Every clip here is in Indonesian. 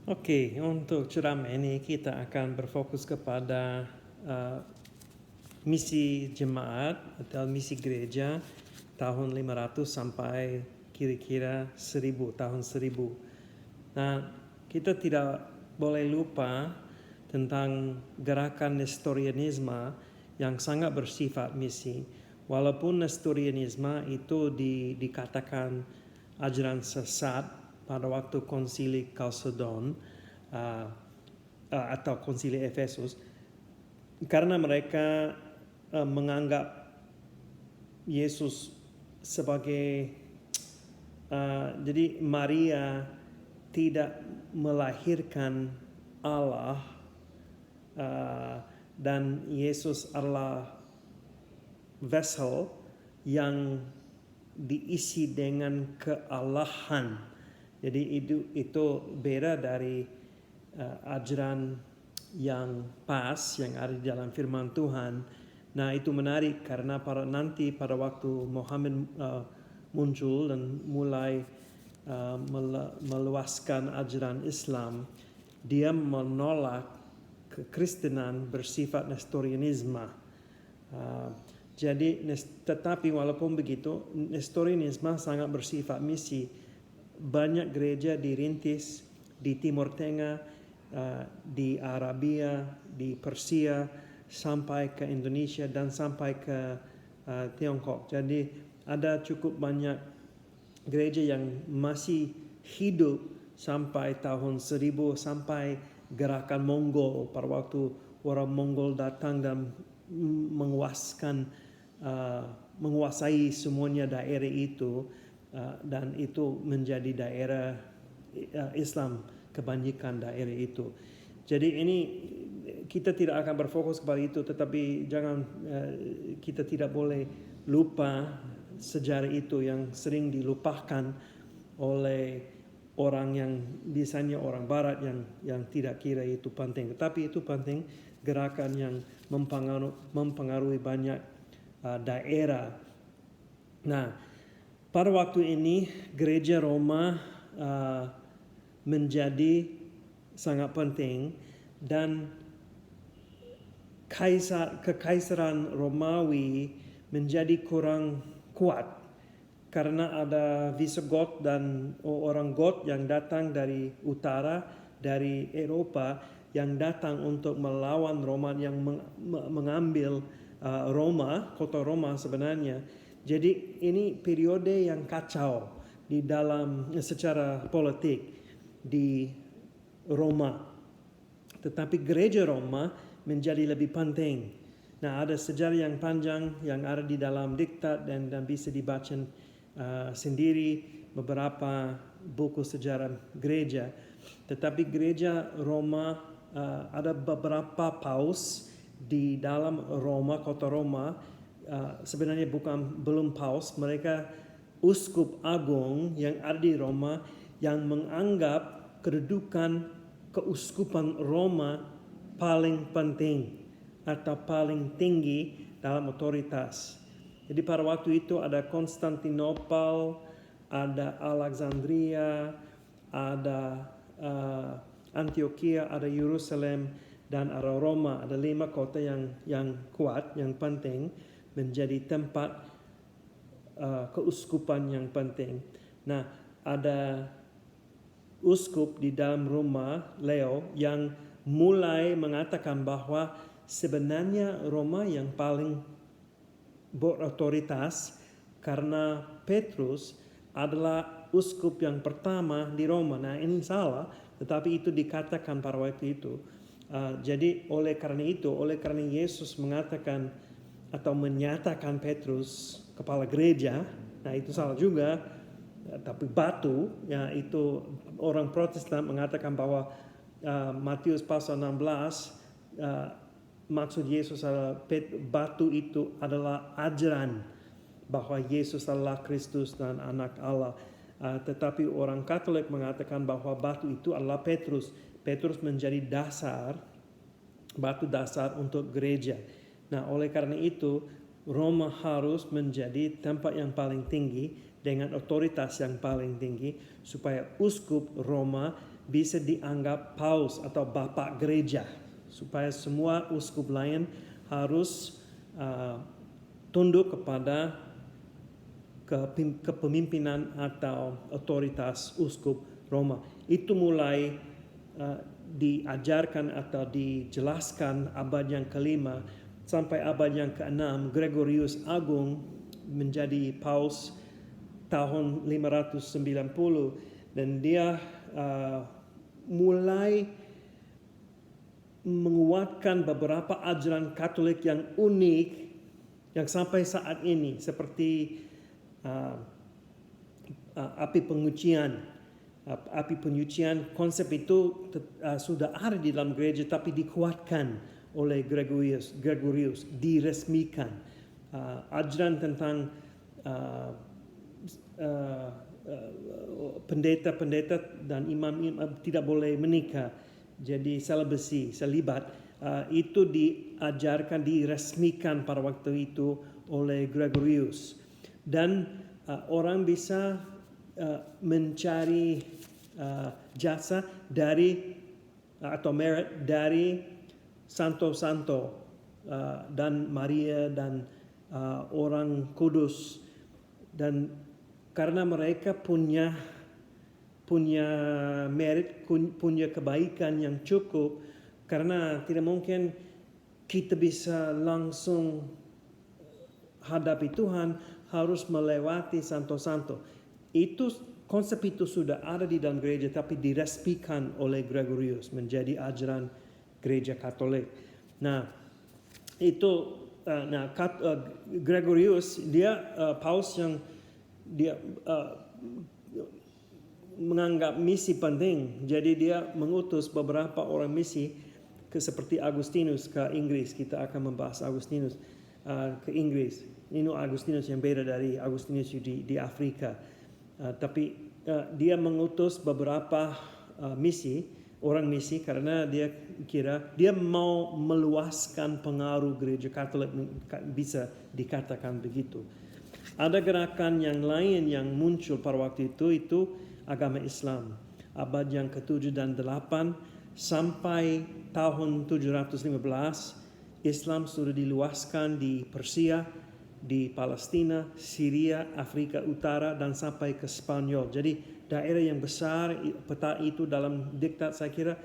Oke, untuk ceramah ini kita akan berfokus kepada misi jemaat atau misi gereja tahun 500 sampai kira-kira 1000, tahun 1000. Nah, kita tidak boleh lupa tentang gerakan Nestorianisme yang sangat bersifat misi. Walaupun Nestorianisme itu dikatakan ajaran sesat pada waktu konsili Chalcedon atau konsili Efesus, karena mereka menganggap Yesus sebagai jadi Maria tidak melahirkan Allah dan Yesus adalah vessel yang diisi dengan kealahan. Jadi itu beda dari ajaran yang pas yang ada di dalam firman Tuhan. Nah, itu menarik karena pada waktu Muhammad muncul dan mulai meluaskan ajaran Islam, dia menolak kekristenan bersifat Nestorianisme. Tetapi walaupun begitu, Nestorianisme sangat bersifat misi. Banyak gereja dirintis di Timur Tengah, di Arabia, di Persia, sampai ke Indonesia dan sampai ke Tiongkok. Jadi ada cukup banyak gereja yang masih hidup sampai tahun 1000, sampai gerakan Mongol pada waktu orang Mongol datang dan menguasai semuanya daerah itu, dan itu menjadi daerah Islam kebanyakan daerah itu. Jadi ini kita tidak akan berfokus kepada itu, tetapi kita tidak boleh lupa sejarah itu yang sering dilupakan oleh orang yang biasanya orang Barat yang tidak kira itu penting. Tetapi itu penting, gerakan yang mempengaruhi banyak daerah. Nah, pada waktu ini gereja Roma menjadi sangat penting, dan kekaisaran Romawi menjadi kurang kuat karena ada Visigoth dan orang Goth yang datang dari utara, dari Eropa, yang datang untuk melawan Roma, yang mengambil kota Roma sebenarnya. Jadi ini periode yang kacau di dalam secara politik di Roma. Tetapi gereja Roma menjadi lebih penting. Nah, ada sejarah yang panjang yang ada di dalam diktat dan bisa dibaca sendiri beberapa buku sejarah gereja. Tetapi gereja Roma ada beberapa paus di dalam Roma, kota Roma. Sebenarnya belum paus, mereka uskup agung yang ada di Roma yang menganggap kedudukan keuskupan Roma paling penting atau paling tinggi dalam otoritas. Jadi pada waktu itu ada Konstantinopel, ada Alexandria, ada Antioquia, ada Yerusalem, dan ada Roma. Ada 5 kota yang kuat, yang penting, menjadi tempat keuskupan yang penting. Nah, ada uskup di dalam Roma, Leo, yang mulai mengatakan bahwa sebenarnya Roma yang paling berotoritas karena Petrus adalah uskup yang pertama di Roma. Nah, ini salah, tetapi itu dikatakan pada waktu itu. Jadi oleh karena Yesus mengatakan atau menyatakan Petrus kepala gereja, nah itu salah juga. Tapi batu, ya itu orang Protestan mengatakan bahwa Matius pasal 16 maksud Yesus adalah batu itu adalah ajaran bahwa Yesus adalah Kristus dan anak Allah. Tetapi orang Katolik mengatakan bahwa batu itu adalah Petrus. Petrus menjadi batu dasar untuk gereja. Nah, oleh karena itu Roma harus menjadi tempat yang paling tinggi dengan otoritas yang paling tinggi supaya uskup Roma bisa dianggap paus atau bapak gereja, supaya semua uskup lain harus tunduk kepada kepemimpinan atau otoritas uskup Roma. Itu mulai diajarkan atau dijelaskan abad yang kelima sampai abad yang keenam. Gregorius Agung menjadi paus tahun 590 dan dia mulai menguatkan beberapa ajaran Katolik yang unik yang sampai saat ini, seperti api penyucian. Konsep itu sudah ada di dalam gereja tapi dikuatkan oleh Gregorius, diresmikan. Ajaran tentang pendeta-pendeta dan imam-imam tidak boleh menikah, jadi selibat, itu diajarkan, diresmikan pada waktu itu oleh Gregorius. Dan orang bisa mencari jasa dari atau merit dari santo-santo dan Maria dan orang kudus, dan karena mereka punya merit, punya kebaikan yang cukup, karena tidak mungkin kita bisa langsung hadapi Tuhan, harus melewati santo-santo. Itu konsep itu sudah ada di dalam gereja tapi diresmikan oleh Gregorius menjadi ajaran gereja Katolik. Nah, itu Gregorius dia paus yang dia menganggap misi penting. Jadi dia mengutus beberapa orang misi seperti Agustinus ke Inggris. Kita akan membahas Agustinus ke Inggris. Ini Agustinus yang beda dari Agustinus di Afrika. Tapi dia mengutus beberapa orang misi karena dia kira dia mau meluaskan pengaruh gereja Katolik, bisa dikatakan begitu. Ada gerakan yang lain yang muncul pada waktu itu agama Islam. Abad yang ke-7 dan 8 sampai tahun 715 Islam sudah diluaskan di Persia, di Palestina, Syria, Afrika Utara, dan sampai ke Spanyol. Jadi daerah yang besar, peta itu dalam diktat saya kira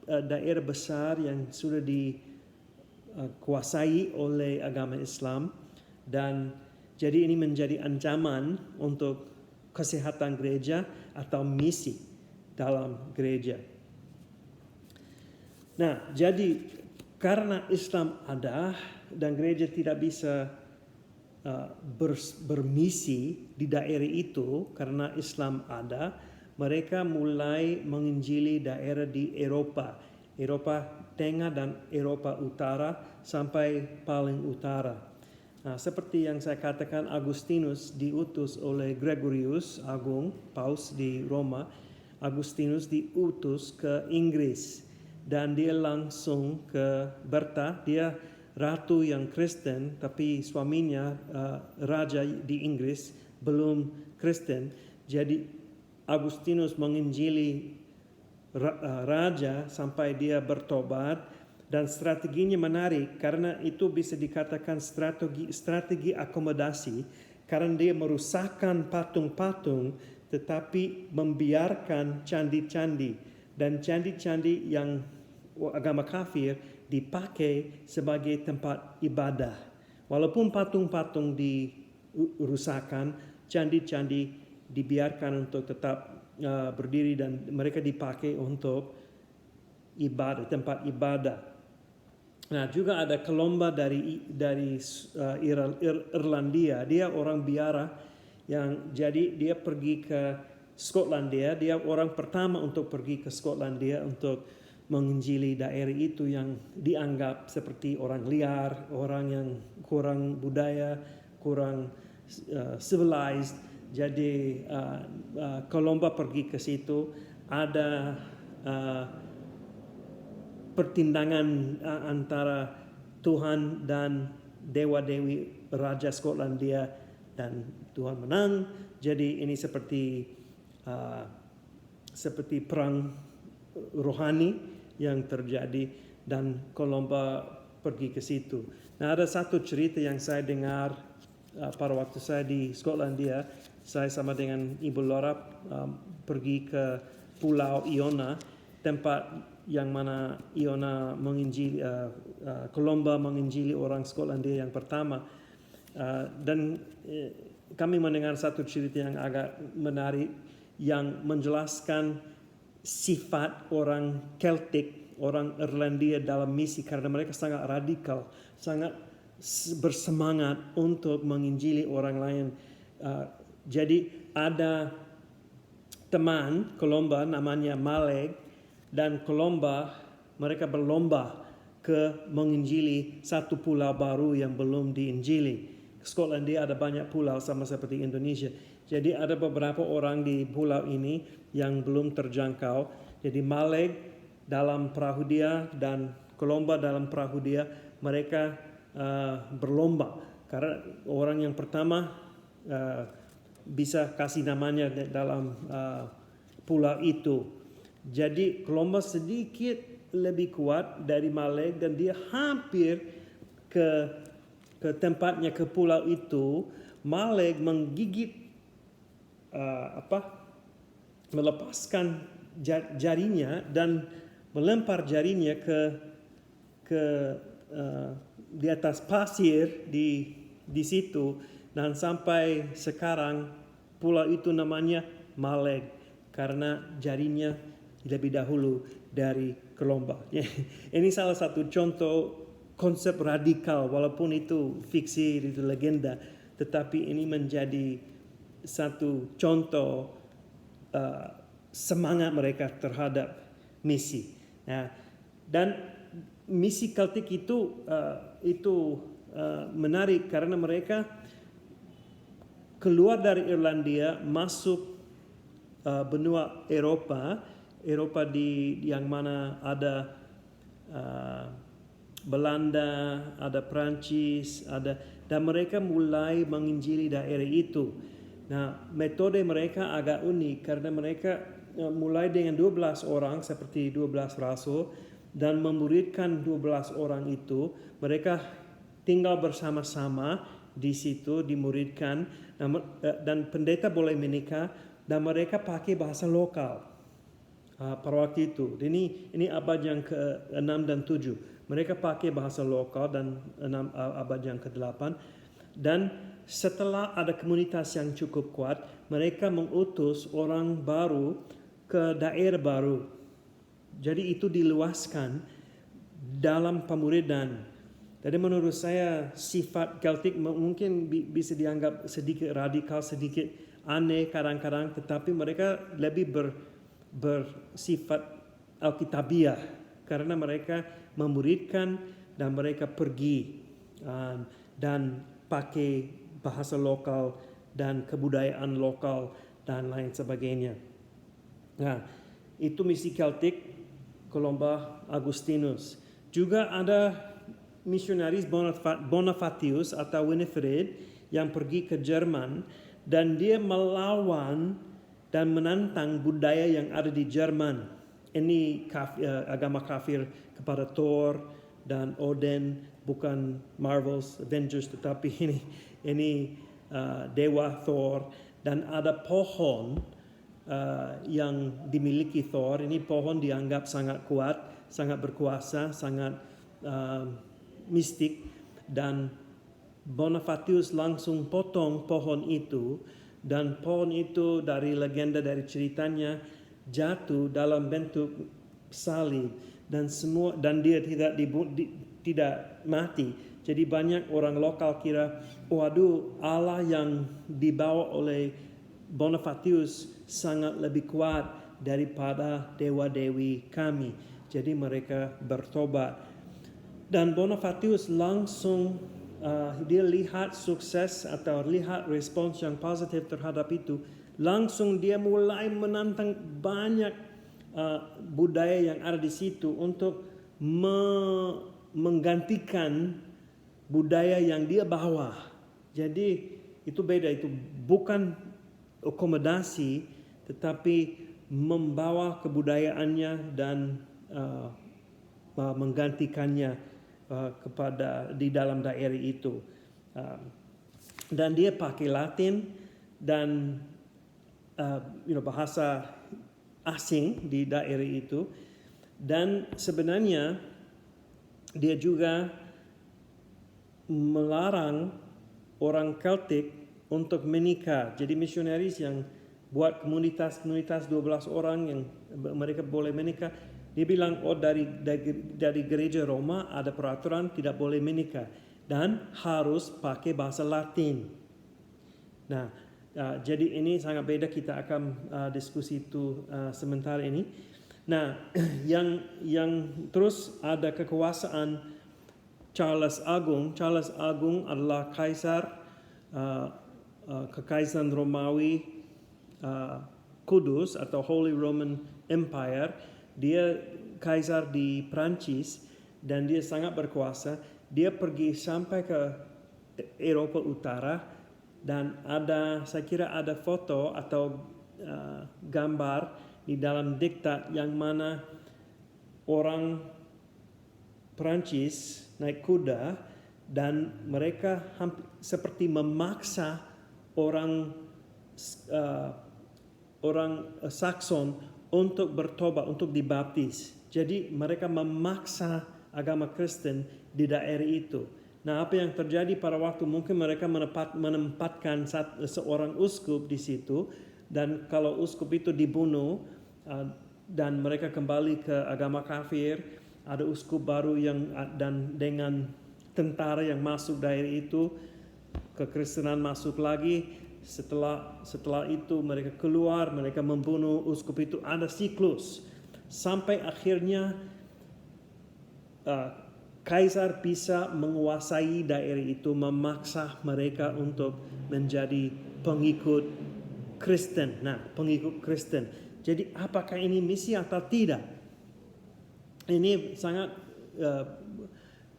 daerah besar yang sudah dikuasai oleh agama Islam, dan jadi ini menjadi ancaman untuk kesehatan gereja atau misi dalam gereja. Nah, jadi karena Islam ada dan gereja tidak bisa bermisi di daerah itu karena Islam ada, mereka mulai menginjili daerah di Eropa Tengah dan Eropa Utara sampai paling utara. Nah, seperti yang saya katakan, Agustinus diutus oleh Gregorius Agung, paus di Roma. Agustinus diutus ke Inggris dan dia langsung ke Berta. Dia ratu yang Kristen, tapi suaminya raja di Inggris belum Kristen. Jadi Agustinus menginjili raja sampai dia bertobat, dan strateginya menarik karena itu bisa dikatakan strategi akomodasi, karena dia merusakkan patung-patung tetapi membiarkan candi-candi, dan candi-candi yang agama kafir dipakai sebagai tempat ibadah. Walaupun patung-patung dirusakkan, candi-candi dibiarkan untuk tetap berdiri dan mereka dipakai untuk ibadah, tempat ibadah. Nah, juga ada Columba dari Irlandia. Dia orang biara yang jadi dia pergi ke Skotlandia. Dia orang pertama untuk pergi ke Skotlandia untuk menginjili daerah itu yang dianggap seperti orang liar, orang yang kurang budaya, kurang civilized. Jadi Columba pergi ke situ. Ada pertindangan antara Tuhan dan dewa-dewi Raja Skotlandia, dan Tuhan menang. Jadi ini seperti perang rohani yang terjadi, dan Colomba pergi ke situ. Nah, ada satu cerita yang saya dengar pada waktu saya di Skotlandia. Saya sama dengan Ibu Laura pergi ke Pulau Iona, tempat yang mana Iona menginjili, Colomba menginjili orang Skotlandia yang pertama. Dan kami mendengar satu cerita yang agak menarik yang menjelaskan sifat orang Celtic, orang Irlandia dalam misi, karena mereka sangat radikal, sangat bersemangat untuk menginjili orang lain. Jadi ada teman Colomba namanya Maleg, dan Colomba mereka berlomba ke menginjili satu pulau baru yang belum diinjili. Skotlandia ada banyak pulau sama seperti Indonesia. Jadi ada beberapa orang di pulau ini yang belum terjangkau. Jadi Maleg dalam perahu dia dan Colomba dalam perahu dia, mereka berlomba. Karena orang yang pertama bisa kasih namanya dalam pulau itu. Jadi Colomba sedikit lebih kuat dari Maleg, dan dia hampir ke tempatnya, ke pulau itu. Maleg menggigit melepaskan jarinya dan melempar jarinya ke di atas pasir di situ, dan sampai sekarang pulau itu namanya Maleg karena jarinya lebih dahulu dari Colomba. Ini salah satu contoh konsep radikal, walaupun itu fiksi, itu legenda, tetapi ini menjadi satu contoh semangat mereka terhadap misi. Nah, dan misi Celtic itu menarik karena mereka keluar dari Irlandia, masuk benua Eropa yang mana ada Belanda, ada Prancis, dan mereka mulai menginjili daerah itu. Nah, metode mereka agak unik karena mereka mulai dengan 12 orang seperti 12 rasul, dan memuridkan 12 orang itu. Mereka tinggal bersama-sama di situ, dimuridkan, dan pendeta boleh menikah, dan mereka pakai bahasa lokal pada waktu itu. Ini abad yang ke-6 dan 7. Mereka pakai bahasa lokal, dan abad yang ke-8. Dan setelah ada komunitas yang cukup kuat, mereka mengutus orang baru ke daerah baru. Jadi itu diluaskan dalam pemuridan. Jadi menurut saya sifat Celtic mungkin bisa dianggap sedikit radikal, sedikit aneh kadang-kadang, tetapi mereka lebih bersifat Alkitabiah karena mereka memuridkan dan mereka pergi dan pakai bahasa lokal dan kebudayaan lokal dan lain sebagainya. Nah, itu misi Celtic Colomba Agustinus. Juga ada misionaris Bonifatius atau Winifred yang pergi ke Jerman, dan dia melawan dan menantang budaya yang ada di Jerman. Ini agama kafir kepada Thor dan Odin, bukan Marvel's Avengers, tetapi ini dewa Thor. Dan ada pohon yang dimiliki Thor. Ini pohon dianggap sangat kuat, sangat berkuasa, sangat mistik, dan Bonifatius langsung potong pohon itu, dan pohon itu dari legenda, dari ceritanya jatuh dalam bentuk salib, dan dia tidak mati. Jadi banyak orang lokal kira, waduh, Allah yang dibawa oleh Bonifatius sangat lebih kuat daripada dewa-dewi kami. Jadi mereka bertobat. Dan Bonifatius langsung dia lihat sukses atau lihat respons yang positif terhadap itu. Langsung dia mulai menantang banyak budaya yang ada di situ untuk menggantikan budaya yang dia bawa. Jadi itu beda, itu bukan akomodasi, tetapi membawa kebudayaannya dan menggantikannya kepada di dalam daerah itu. Dan dia pakai Latin dan bahasa asing di daerah itu. Dan sebenarnya dia juga melarang orang Celtic untuk menikah. Jadi misionaris yang buat komunitas 12 orang yang mereka boleh menikah, dia bilang dari gereja Roma ada peraturan tidak boleh menikah dan harus pakai bahasa Latin. Nah, jadi ini sangat beda, kita akan diskusi itu sementara ini. Nah, yang terus ada kekuasaan Charles Agung. Charles Agung adalah kaisar kekaisaran Romawi Kudus atau Holy Roman Empire. Dia kaisar di Prancis dan dia sangat berkuasa. Dia pergi sampai ke Eropa Utara dan saya kira ada foto atau gambar di dalam diktat yang mana orang Prancis naik kuda dan mereka seperti memaksa orang Saxon untuk bertobat, untuk dibaptis. Jadi mereka memaksa agama Kristen di daerah itu. Nah, apa yang terjadi pada waktu mungkin mereka menempatkan seorang uskup di situ, dan kalau uskup itu dibunuh dan mereka kembali ke agama kafir, ada uskup baru dan dengan tentara yang masuk daerah itu, kekristenan masuk lagi. Setelah itu mereka keluar, mereka membunuh uskup itu. Ada siklus sampai akhirnya kaisar bisa menguasai daerah itu, memaksa mereka untuk menjadi pengikut Kristen. Nah, pengikut Kristen. Jadi apakah ini misi atau tidak? Ini sangat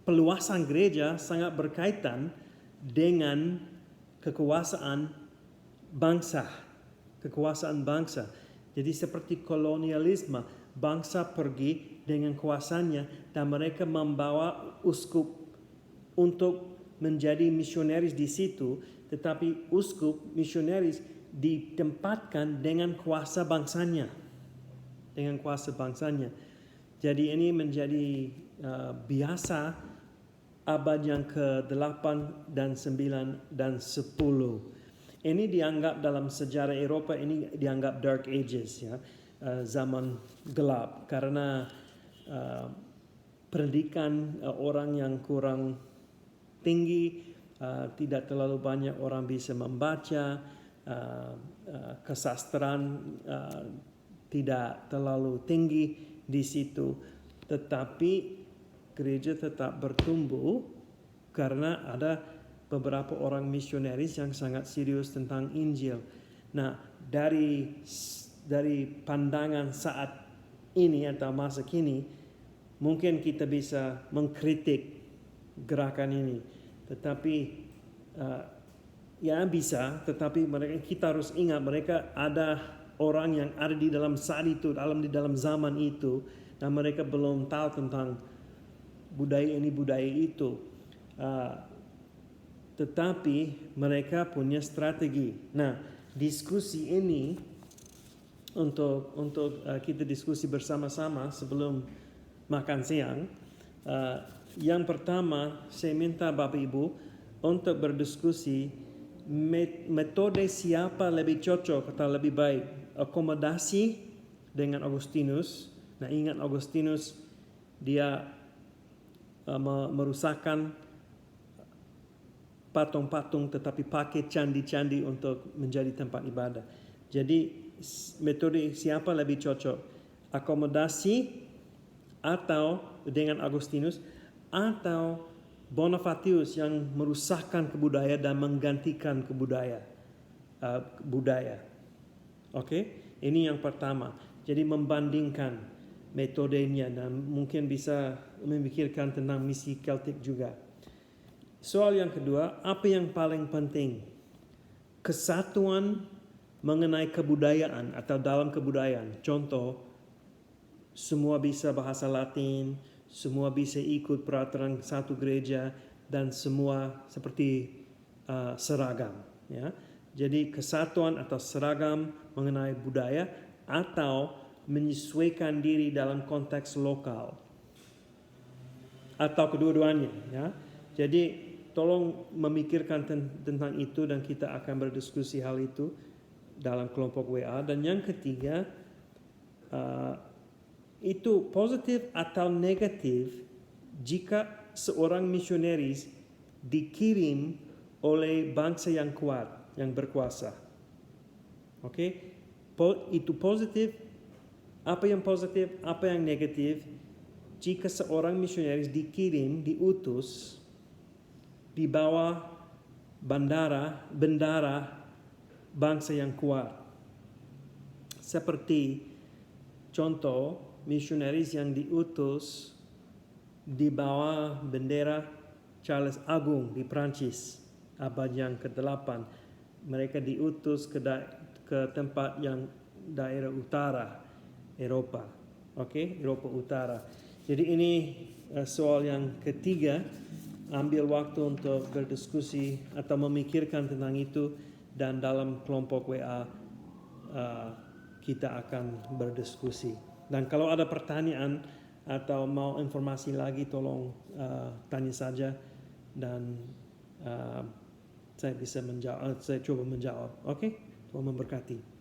peluasan gereja sangat berkaitan dengan kekuasaan bangsa. Jadi seperti kolonialisme, bangsa pergi dengan kuasanya dan mereka membawa uskup untuk menjadi misionaris di situ, tetapi uskup misionaris ditempatkan dengan kuasa bangsanya. Jadi ini menjadi biasa abad yang ke-8 dan 9 dan 10. Ini dianggap dalam sejarah Eropa, ini dianggap Dark Ages, ya, zaman gelap, karena pendidikan orang yang kurang tinggi, tidak terlalu banyak orang bisa membaca, kesastraan tidak terlalu tinggi di situ, tetapi gereja tetap bertumbuh karena ada beberapa orang misionaris yang sangat serius tentang Injil. Nah, dari pandangan saat ini atau masa kini, mungkin kita bisa mengkritik gerakan ini, tetapi ya bisa, tetapi kita harus ingat mereka ada orang yang ada di dalam saat itu, di dalam zaman itu, dan mereka belum tahu tentang budaya ini, budaya itu. Tetapi mereka punya strategi. Nah, diskusi ini untuk kita diskusi bersama-sama sebelum makan siang. Yang pertama, saya minta Bapak Ibu untuk berdiskusi metode siapa lebih cocok atau lebih baik, akomodasi dengan Augustinus. Nah, ingat Augustinus dia merusakkan patung-patung tetapi pakai candi-candi untuk menjadi tempat ibadah. Jadi metode siapa lebih cocok, akomodasi atau dengan Augustinus atau Bonifatius yang merusakkan kebudayaan dan menggantikan budaya. Oke? Ini yang pertama. Jadi membandingkan metodenya dan mungkin bisa memikirkan tentang misi Celtic juga. Soal yang kedua, apa yang paling penting? Kesatuan mengenai kebudayaan atau dalam kebudayaan. Contoh, semua bisa bahasa Latin, semua bisa ikut peraturan satu gereja, dan semua seperti seragam. Ya. Jadi kesatuan atau seragam mengenai budaya atau menyesuaikan diri dalam konteks lokal atau kedua-duanya. Ya. Jadi tolong memikirkan tentang itu dan kita akan berdiskusi hal itu dalam kelompok WA. Dan yang ketiga, itu positif atau negatif jika seorang misionaris dikirim oleh bangsa yang kuat, yang berkuasa. Oke? Itu positif, apa yang positif, apa yang negatif jika seorang misionaris dikirim, diutus di bawah bendera bangsa yang kuat. Seperti contoh, misionaris yang diutus di bawah bendera Charles Agung di Prancis abad yang ke-8. Mereka diutus ke tempat yang daerah utara Eropa. Oke, Eropa Utara. Jadi ini soal yang ketiga, ambil waktu untuk berdiskusi atau memikirkan tentang itu, dan dalam kelompok WA kita akan berdiskusi. Dan kalau ada pertanyaan atau mau informasi lagi, tolong tanya saja dan saya bisa menjawab. Saya coba menjawab. Oke? Tuhan memberkati.